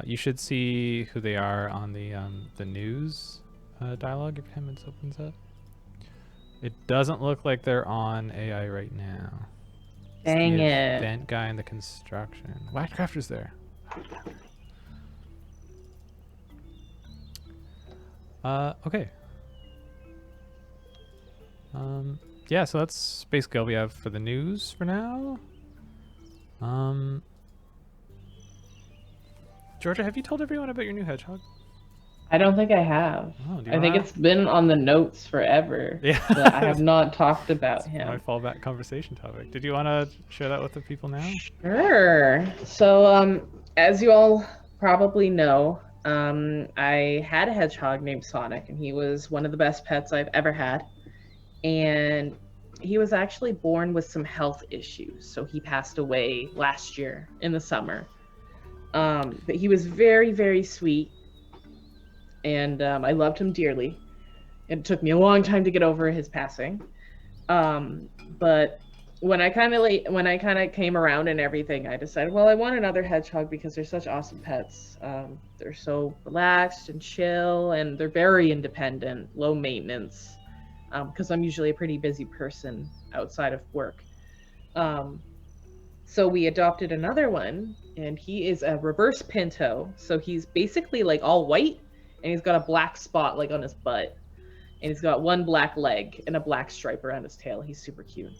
You should see who they are on the news dialogue if Hemmons opens up. It doesn't look like they're on AI right now. Dang the it. event guy in the construction. Waxcrafter's there. Okay. Yeah, so that's basically all we have for the news for now. Georgia, have you told everyone about your new hedgehog? I don't think I have. Oh, do you I think wanna... it's been on the notes forever. Yeah. But I have not talked about It's my him. fallback conversation topic. Did you want to share that with the people now? Sure. So, as you all probably know, I had a hedgehog named Sonic, and he was one of the best pets I've ever had. And he was actually born with some health issues, so he passed away last year in the summer. But he was very, very sweet, and I loved him dearly. It took me a long time to get over his passing. But when I kind of came around and everything, I decided, well, I want another hedgehog because they're such awesome pets. They're so relaxed and chill, and they're very independent, low maintenance. Because I'm usually a pretty busy person outside of work. So we adopted another one, and he is a reverse pinto. So he's basically like all white, and he's got a black spot like on his butt, and he's got one black leg and a black stripe around his tail. He's super cute.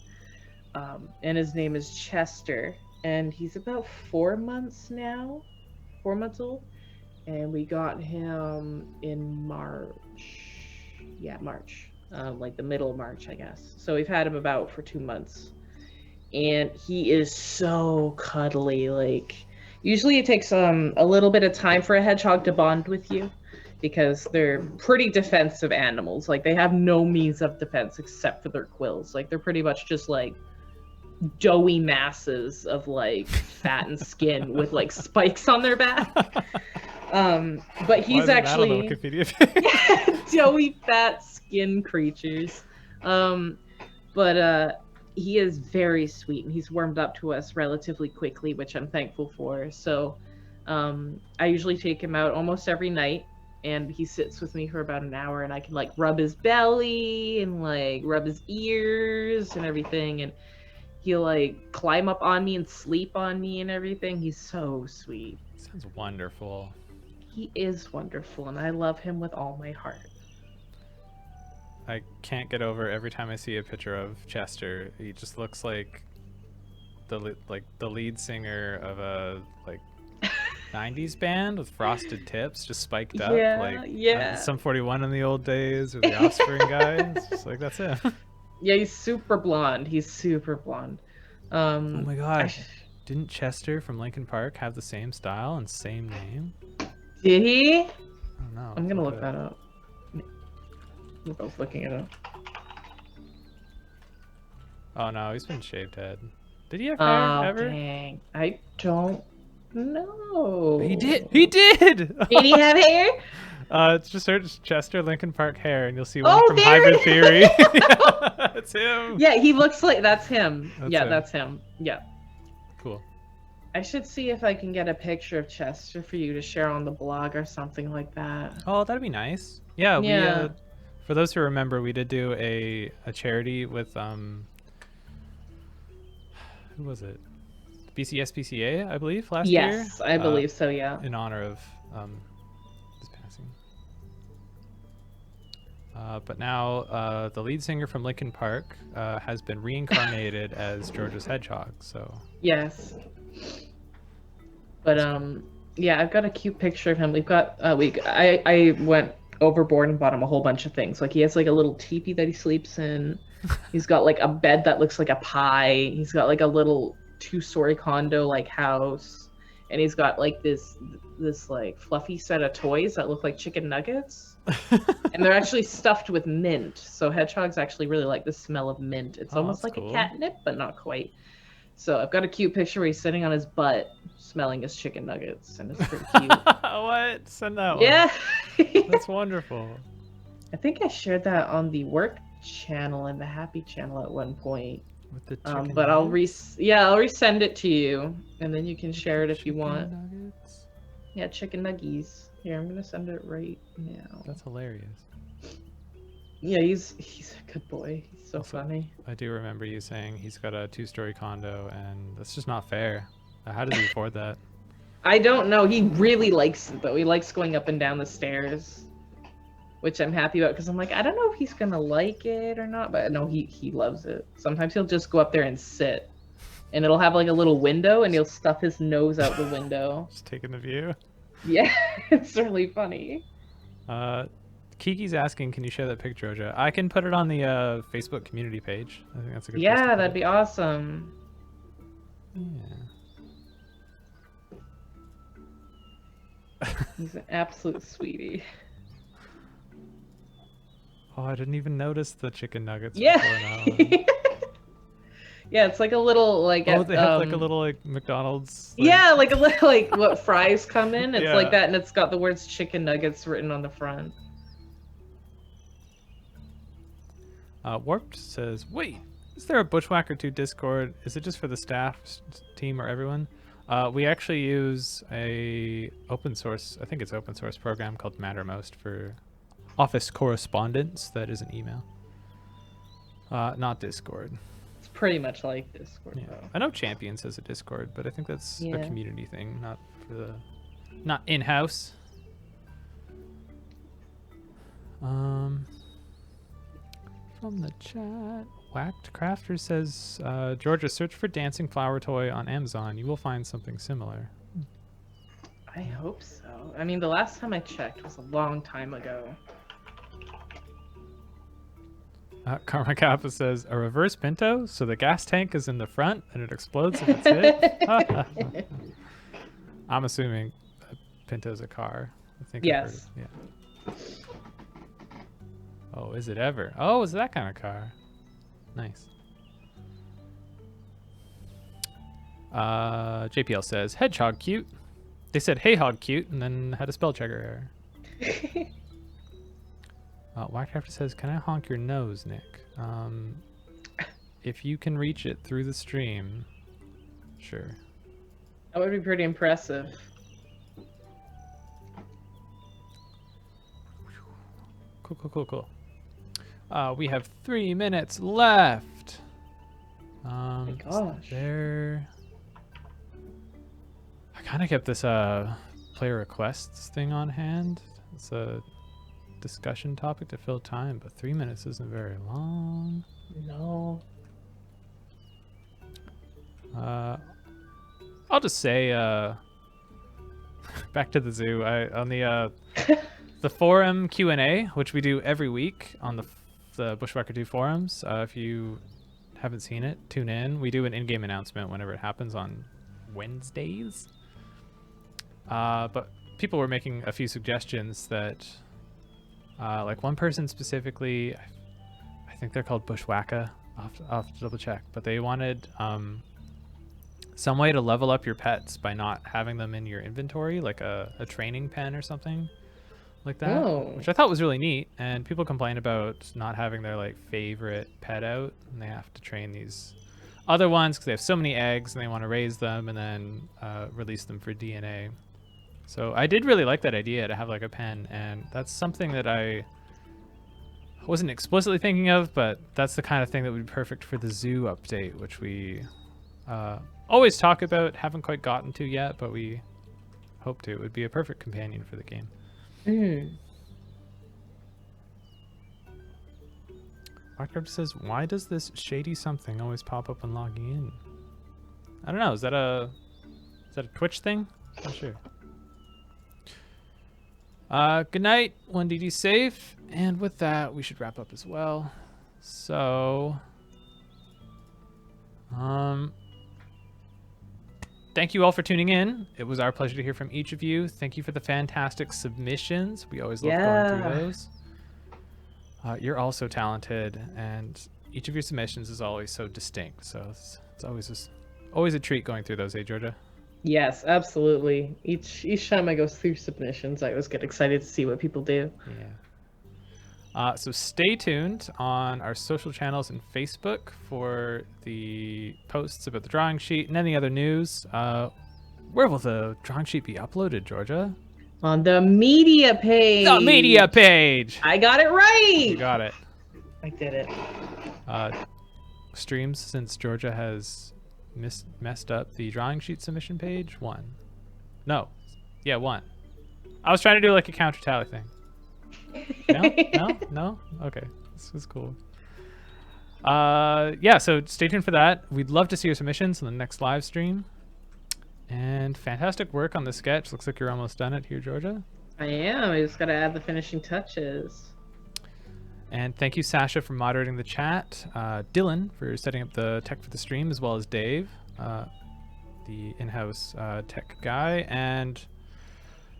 And his name is Chester, and he's about 4 months now, 4 months old, and we got him in March. Yeah, March. Like the middle of March, I guess. So we've had him about for 2 months. And he is so cuddly. Like, usually it takes a little bit of time for a hedgehog to bond with you because they're pretty defensive animals. Like, they have no means of defense except for their quills. Like, they're pretty much just like doughy masses of like fat and skin with like spikes on their back. But he's actually doughy fat skin creatures. But he is very sweet, and he's warmed up to us relatively quickly, which I'm thankful for. So I usually take him out almost every night, and he sits with me for about an hour, and I can like rub his belly and like rub his ears and everything, and he'll like climb up on me and sleep on me and everything. He's so sweet. Sounds wonderful. He is wonderful, and I love him with all my heart. I can't get over every time I see a picture of Chester. He just looks like the lead singer of a like 90s band with frosted tips, just spiked up. Yeah. Sum 41 in the old days, or the Offspring guy. It's just like, that's him. Yeah, he's super blonde. Oh my gosh. Didn't Chester from Linkin Park have the same style and same name? Did he? I don't know. I'm gonna look that up. We're both looking it up. Oh no, he's been shaved head. Did he have hair ever? Dang. I don't know. He did! He did! Did he have hair? Just search Chester Linkin Park hair, and you'll see one from Hybrid Theory. Yeah, it's him. Yeah, he looks like that's him. That's him. Yeah. Cool. I should see if I can get a picture of Chester for you to share on the blog or something like that. Oh, that'd be nice. Yeah. We, for those who remember, we did do a charity with who was it? BCSPCA, I believe, last year. Yes, I believe so. Yeah. In honor of his passing. But now the lead singer from Linkin Park has been reincarnated as George's hedgehog. So. Yes. But yeah, I've got a cute picture of him. We've got I went overboard and bought him a whole bunch of things. Like, he has like a little teepee that he sleeps in. He's got like a bed that looks like a pie. He's got like a little 2-story condo like house, and he's got like this like fluffy set of toys that look like chicken nuggets. And they're actually stuffed with mint. So hedgehogs actually really like the smell of mint. It's almost like a catnip, but not quite. So I've got a cute picture where he's sitting on his butt smelling his chicken nuggets, and it's pretty cute. What? Send that one. Yeah. That's wonderful. I think I shared that on the work channel and the happy channel at one point. With the chicken but I'll nuggets? I'll resend it to you, and then you can share it if you want. Nuggets? Yeah, chicken nuggies. Here, I'm gonna send it right now. That's hilarious. Yeah, he's a good boy. He's so Also, funny. I do remember you saying he's got a 2-story condo, and that's just not fair. How does he afford that? I don't know. He really likes it though. He likes going up and down the stairs, which I'm happy about because I'm like, I don't know if he's gonna like it or not, but no, he loves it. Sometimes he'll just go up there and sit, and it'll have like a little window, and he'll stuff his nose out the window. Just taking the view. Yeah, it's really funny. Kiki's asking, can you share that picture, Joja? I can put it on the Facebook community page. I think that's a good place to Yeah, put that'd it. be awesome. Yeah. He's an absolute sweetie. Oh, I didn't even notice the chicken nuggets Yeah. before now. Yeah, it's like a little like Oh, at, they have like a little like McDonald's. Like... yeah, like a little like what fries come in. It's Yeah. like that, and it's got the words chicken nuggets written on the front. Warped says, wait, is there a Bushwhacker 2 Discord? Is it just for the staff team or everyone? We actually use a open source, I think it's open source program called Mattermost for office correspondence that is an email. Not Discord. It's pretty much like Discord, Yeah. though. I know Champions has a Discord, but I think that's Yeah. a community thing, not not in-house. From the chat, Whacked Crafter says, Georgia, search for dancing flower toy on Amazon. You will find something similar. I hope so. I mean, the last time I checked was a long time ago. Karma Kappa says, a reverse Pinto, so the gas tank is in the front and it explodes if it's hit. I'm assuming Pinto's a car. I think I've heard Yes. it. Yeah. Oh, is it ever? Oh, is that kind of car? Nice. JPL says, hedgehog cute. They said, hey hog cute, and then had a spell checker error. Whackcrafter says, can I honk your nose, Nick? If you can reach it through the stream, sure. That would be pretty impressive. Cool. We have 3 minutes left. Oh my Is gosh. there... I kind of kept this player requests thing on hand. It's a discussion topic to fill time, but 3 minutes isn't very long. No. I'll just say, back to the zoo. On the the forum Q&A, which we do every week on the Bushwhacker 2 forums. If you haven't seen it, tune in. We do an in-game announcement whenever it happens on Wednesdays. But people were making a few suggestions that, like one person specifically, I think they're called Bushwhacker. I'll have to double check, but they wanted some way to level up your pets by not having them in your inventory, like a training pen or something like that, which I thought was really neat. And people complain about not having their like favorite pet out, and they have to train these other ones because they have so many eggs and they want to raise them and then release them for DNA. So I did really like that idea to have like a pen, and that's something that I wasn't explicitly thinking of, but that's the kind of thing that would be perfect for the zoo update, which we always talk about, haven't quite gotten to yet, but we hope to. It would be a perfect companion for the game. Minecraft says, why does this shady something always pop up when logging in? I don't know. Is that a Twitch thing? Not sure. Good night. 1DD safe. And with that, we should wrap up as well. So, thank you all for tuning in. It was our pleasure to hear from each of you. Thank you for the fantastic submissions. We always love going through those. You're all so talented, and each of your submissions is always so distinct. So it's always a treat going through those, eh, Georgia? Yes, absolutely. Each time I go through submissions, I always get excited to see what people do. Yeah. So stay tuned on our social channels and Facebook for the posts about the drawing sheet and any other news. Where will the drawing sheet be uploaded, Georgia? On the media page. The media page! I got it right! You got it. I did it. Streams since Georgia has messed up the drawing sheet submission page. 1. No. Yeah, 1. I was trying to do like a counter tally thing. No? Okay. This was cool. Yeah, so stay tuned for that. We'd love to see your submissions in the next live stream. And fantastic work on the sketch. Looks like you're almost done it here, Georgia. I am. I just got to add the finishing touches. And thank you, Sasha, for moderating the chat. Dylan for setting up the tech for the stream, as well as Dave, the in-house tech guy. And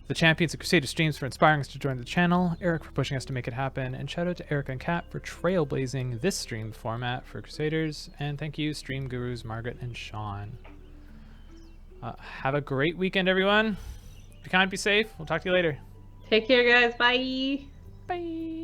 the champions of Crusader Streams for inspiring us to join the channel. Eric for pushing us to make it happen. And shout out to Eric and Kat for trailblazing this stream format for Crusaders. And thank you, stream gurus Margaret and Sean. Have a great weekend, everyone. Be kind, be safe. We'll talk to you later. Take care, guys. Bye. Bye.